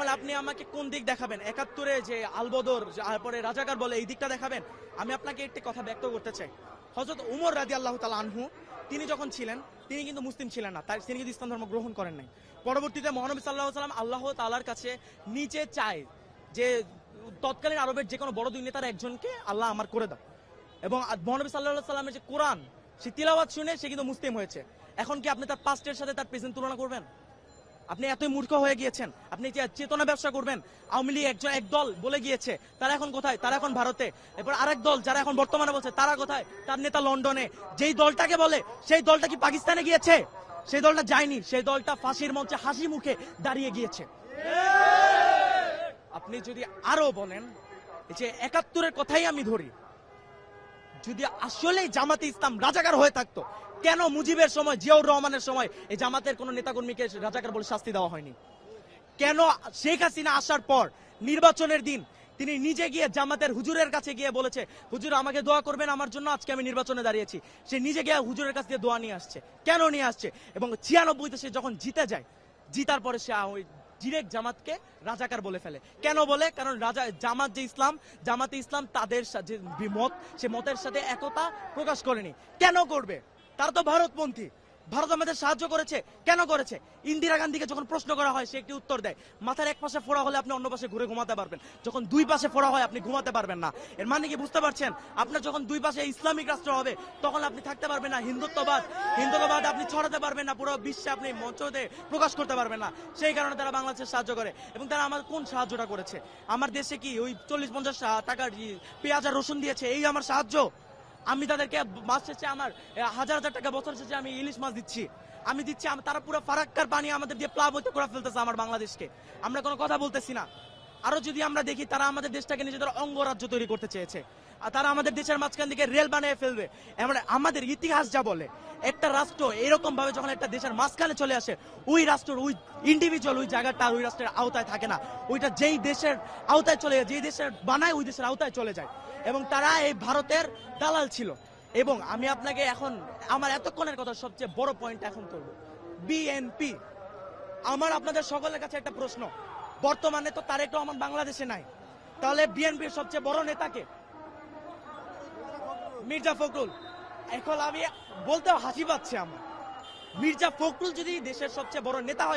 এখন আপনি আমাকে কোন দিক দেখাবেন? ৭১-এ যে আলবদর, তারপরে রাজাকার বলে, এই দিকটা দেখাবেন? আমি আপনাকে একটি কথা ব্যক্ত করতে চাই। হযরত উমর রাদিয়াল্লাহু তাআলা আনহু তিনি যখন ছিলেন, তিনি কিন্তু মুসলিম ছিলেন না, তিনি কিন্তু ইসলাম ধর্ম গ্রহণ করেন নাই। পরবর্তীতে মহানবী সাল্লাল্লাহু আলাইহি ওয়াসাল্লাম আল্লাহ তাআলার কাছে নিচে চায় যে তৎকালীন আরবের যে কোনো বড় দুই নেতার একজনকে আল্লাহ আমার করে দাও, এবং মহানবী সাল্লাল্লাহু আলাইহি ওয়াসাল্লামের যে কোরআন, সে তিলাওয়াত শুনে সে কিন্তু মুসলিম হয়েছে। এখন কি আপনি তার পাস্টের সাথে তার প্রেজেন্ট তুলনা করবেন? আপনি এতই মূর্খ হয়ে গিয়েছেন, আপনি চেতনা ব্যবসা করবেন। আওয়ামী লীগ এক দল বলে গিয়েছে, তারা এখন কোথায়? তারা এখন ভারতে। এরপর আরেক দল যারা এখন বর্তমানে বলছে, তারা কোথায়? তার নেতা লন্ডনে। যেই দলটাকে বলে, সেই দলটা কি পাকিস্তানে গিয়েছে? সেই দলটা যায়নি, সেই দলটা ফাঁসির মঞ্চে হাসি মুখে দাঁড়িয়ে গিয়েছে। আপনি যদি আরো বলেন, যে ৭১-এর কথাই আমি ধরি, যদি আসলে জামাতে ইসলাম রাজাকার হয়ে থাকতো, কেন মুজিবের সময়, জিয়াউর রহমানের সময় এই জামাতের কোন নেতাকর্মীকে রাজাকার বলে শাস্তি দেওয়া হয়নি? কেন শেখ হাসিনা আসার পর নির্বাচনের দিন তিনি নিজে গিয়ে জামাতের হুজুরের কাছে গিয়ে বলেছে, হুজুর আমাকে দোয়া করবেন আমার জন্য, আজকে আমি নির্বাচনে দাঁড়িয়েছি। সে নিজে গিয়ে হুজুরের কাছে দিয়ে দোয়া নিয়ে আসছে। কেন নিয়ে আসছে? এবং ৯৬-তে সে যখন জিতে যায়, জিতার পরে সে ওই ডিরেক্ট জামাতকে রাজাকার বলে ফেলে। কেন বলে? কারণ জামাত যে ইসলাম, জামাতে ইসলাম তাদের যে মত, সে মতের সাথে একতা প্রকাশ করেনি। কেন করবে? তারা তো ভারতপন্থী। ভারত আমাদের সাহায্য করেছে, কেন করেছে? ইন্দিরা গান্ধীকে যখন প্রশ্ন করা হয়, সে একটি উত্তর দেয়, মাথার এক পাশে ফোড়া হলে আপনি অন্য পাশে ঘুরে ঘুমাতে পারবেন, যখন দুই পাশে ফোড়া হয় আপনি ঘুমাতে পারবেন না। এর মানে কি বুঝতে পারছেন? আপনার যখন দুই পাশে ইসলামিক রাষ্ট্র হবে, তখন আপনি থাকতে পারবেন না। হিন্দুত্ববাদ আপনি ছড়াতে পারবেন না, পুরো বিশ্বে আপনি মঞ্চতে প্রকাশ করতে পারবেন না। সেই কারণে তারা বাংলাদেশের সাহায্য করে। এবং তারা আমার কোন সাহায্যটা করেছে? আমার দেশে কি ওই 40-50 টাকার পেঁয়াজ আর রসুন দিয়েছে, এই আমার সাহায্য? আমি তাদেরকে মাস শেষে আমার ১,০০০ টাকা, বছর শেষে আমি ইলিশ মাছ দিচ্ছি, আমি দিচ্ছি। তারা পুরো ফারাক্কার পানি আমাদের দিয়ে প্লাবিত করে ফেলতেছে আমার বাংলাদেশকে। আমরা কোনো কথা বলতেছি না। আরো যদি আমরা দেখি, তারা আমাদের দেশটাকে নিজেদের অঙ্গরাজ্য তৈরি করতে চেয়েছে, আর তারা আমাদের দেশের মাঝখান থেকে রেল বানিয়ে ফেলবে। আমাদের ইতিহাস যা বলে, একটা রাষ্ট্র এরকম ভাবে যখন একটা দেশের মাঝখানে চলে আসে, ওই রাষ্ট্রের ওই ইন্ডিভিজুয়াল ওই জায়গাটা আর ওই রাষ্ট্রের আওতায় থাকে না। ওইটা যেই দেশের আওতায় চলে যায়, যেই দেশের বানায়, ওই দেশের আওতায় চলে যায়। এবং তারা এই ভারতের দালাল ছিল। এবং আমি আপনাকে এখন আমার এতক্ষণের কথা সবচেয়ে বড় পয়েন্ট এখন করব, বিএনপি। আমার আপনাদের সকলের কাছে একটা প্রশ্ন, বর্তমানে তো তারেক রহমান বাংলাদেশে নাই, তাহলে বিএনপির সবচেয়ে বড় নেতাকে? মির্জা ফখরুল। এখন আমি বলতেও হাসি পাচ্ছে আমার। মির্জা ফখরুল যদি দেশের সবচেয়ে বড় নেতা হয়